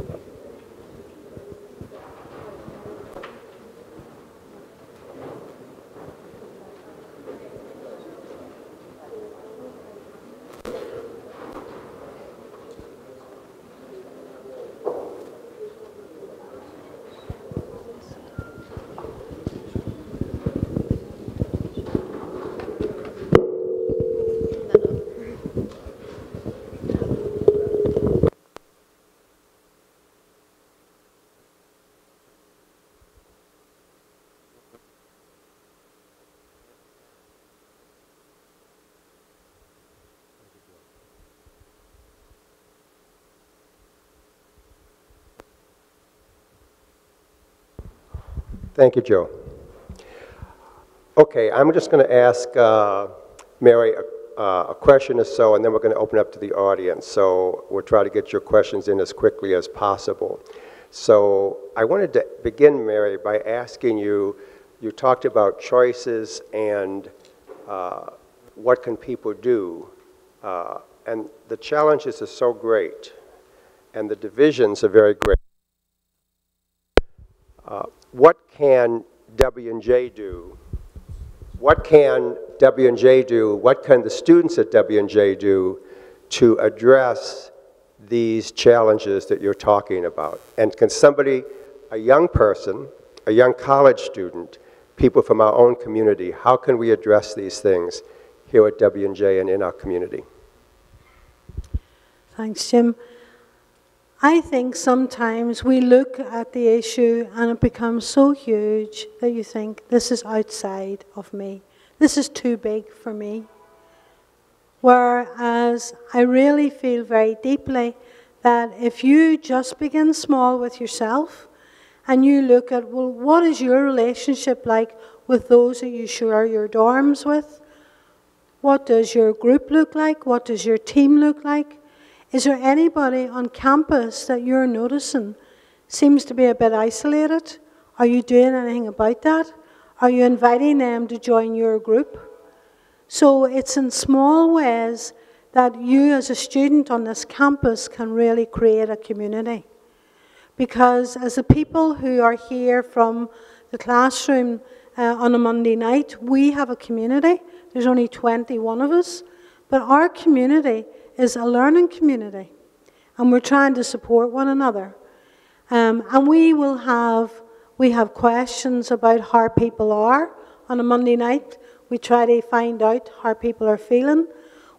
Thank you, Joe. Okay, I'm just going to ask Mary a question or so, and then we're going to open up to the audience. So we'll try to get your questions in as quickly as possible. So I wanted to begin, Mary, by asking you, you talked about choices and what can people do. And the challenges are so great, and the divisions are very great. What can W&J do? What can W&J do? What can the students at W&J do to address these challenges that you're talking about? And can somebody, a young person, a young college student, people from our own community, how can we address these things here at W&J and in our community? Thanks, Jim. I think sometimes we look at the issue and it becomes so huge that you think, this is outside of me. This is too big for me. Whereas I really feel very deeply that if you just begin small with yourself and you look at, well, what is your relationship like with those that you share your dorms with? What does your group look like? What does your team look like? Is there anybody on campus that you're noticing seems to be a bit isolated? Are you doing anything about that? Are you inviting them to join your group? So it's in small ways that you as a student on this campus can really create a community. Because as the people who are here from the classroom on a Monday night, we have a community. There's only 21 of us, but our community is a learning community, and we're trying to support one another. And we have questions about how people are on a Monday night. We try to find out how people are feeling.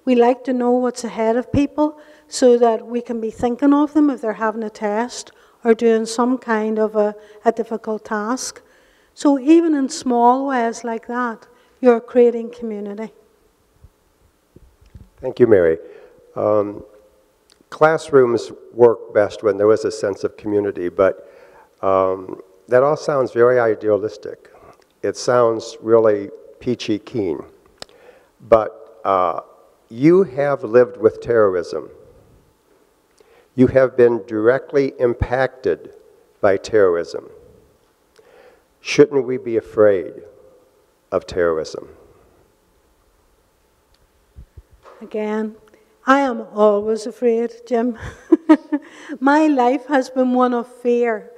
We like to know what's ahead of people so that we can be thinking of them if they're having a test or doing some kind of a difficult task. So even in small ways like that, you're creating community. Thank you, Mary. Classrooms work best when there is a sense of community, but that all sounds very idealistic. It sounds really peachy keen. But you have lived with terrorism. You have been directly impacted by terrorism. Shouldn't we be afraid of terrorism? Again, I am always afraid, Jim. My life has been one of fear.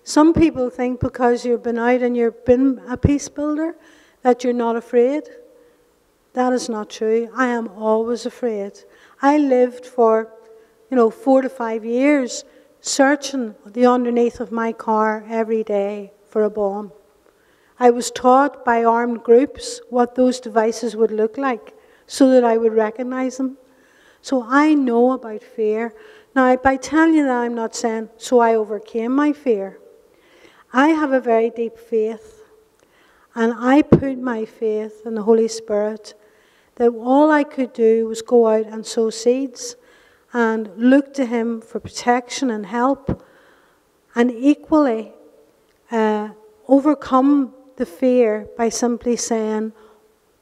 Some people think because you've been out and you've been a peace builder that you're not afraid. That is not true. I am always afraid. I lived for, 4 to 5 years searching the underneath of my car every day for a bomb. I was taught by armed groups what those devices would look like so that I would recognize them. So I know about fear. Now, by telling you that, I'm not saying, so I overcame my fear. I have a very deep faith, and I put my faith in the Holy Spirit that all I could do was go out and sow seeds and look to Him for protection and help, and equally overcome the fear by simply saying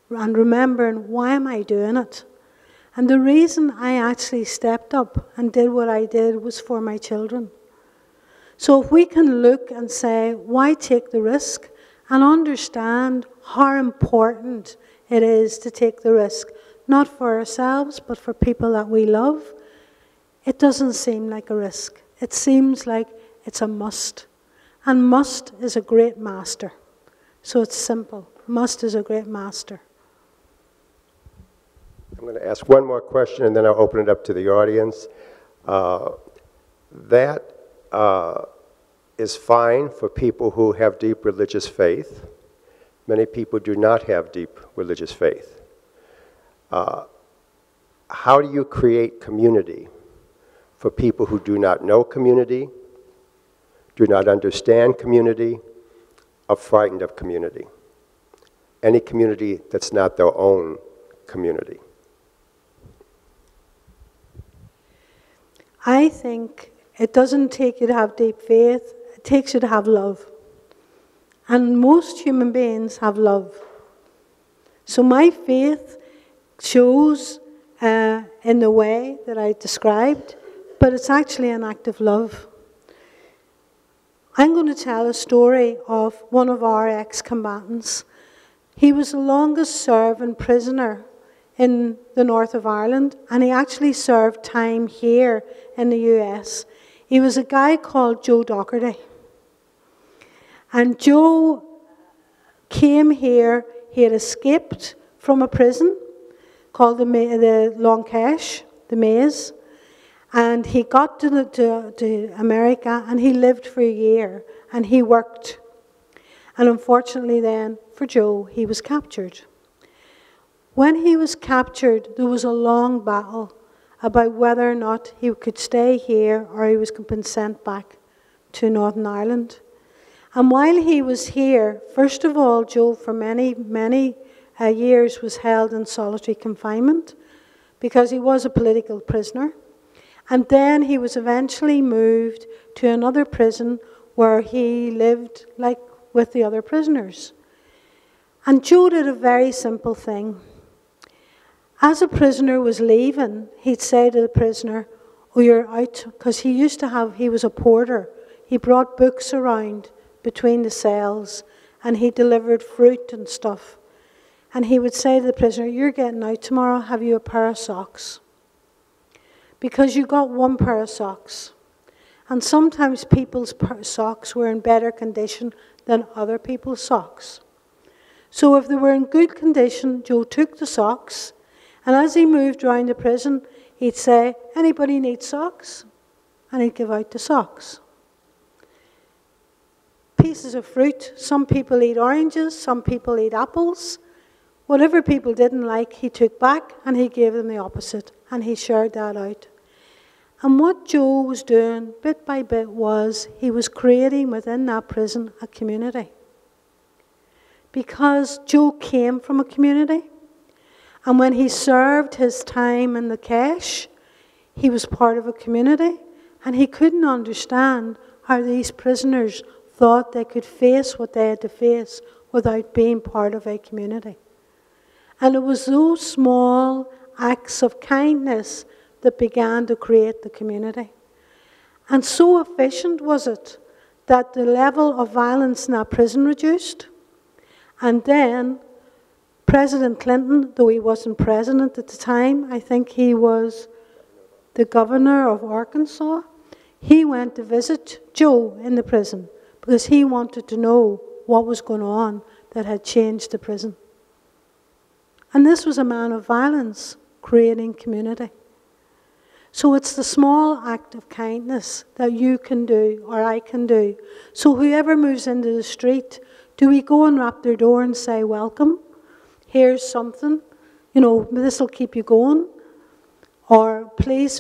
and remembering, why am I doing it? And the reason I actually stepped up and did what I did was for my children. So if we can look and say, why take the risk, and understand how important it is to take the risk, not for ourselves, but for people that we love, it doesn't seem like a risk. It seems like it's a must. And must is a great master. So it's simple. Must is a great master. I'm going to ask one more question, and then I'll open it up to the audience. That is fine for people who have deep religious faith. Many people do not have deep religious faith. How do you create community for people who do not know community, do not understand community, are frightened of community? Any community that's not their own community. I think it doesn't take you to have deep faith, it takes you to have love. And most human beings have love. So my faith shows in the way that I described, but it's actually an act of love. I'm going to tell a story of one of our ex-combatants. He was the longest serving prisoner in the north of Ireland, and he actually served time here in the US. He was a guy called Joe Doherty. And Joe came here, he had escaped from a prison called the Long Kesh, the Maze, and he got to America, and he lived for a year, and he worked. And unfortunately then, for Joe, he was captured. When he was captured, there was a long battle about whether or not he could stay here or he was being sent back to Northern Ireland. And while he was here, first of all, Joe, for many, many years, was held in solitary confinement because he was a political prisoner. And then he was eventually moved to another prison where he lived like with the other prisoners. And Joe did a very simple thing. As a prisoner was leaving, he'd say to the prisoner, "Oh, you're out," because he was a porter. He brought books around between the cells, and he delivered fruit and stuff. And he would say to the prisoner, "You're getting out tomorrow, have you a pair of socks?" Because you got one pair of socks. And sometimes people's socks were in better condition than other people's socks. So if they were in good condition, Joe took the socks, and as he moved around the prison, he'd say, "Anybody need socks?" And he'd give out the socks. pieces of fruit. Some people eat oranges, some people eat apples. Whatever people didn't like, he took back and he gave them the opposite, and he shared that out. And what Joe was doing bit by bit was he was creating within that prison a community. Because Joe came from a community, and when he served his time in the cache, he was part of a community, and he couldn't understand how these prisoners thought they could face what they had to face without being part of a community. And it was those small acts of kindness that began to create the community. And so efficient was it that the level of violence in that prison reduced. And then President Clinton, though he wasn't president at the time, I think he was the governor of Arkansas, he went to visit Joe in the prison because he wanted to know what was going on that had changed the prison. And this was a man of violence creating community. So it's the small act of kindness that you can do or I can do. So whoever moves into the street, do we go and rap their door and say, welcome, here's something, this will keep you going, or please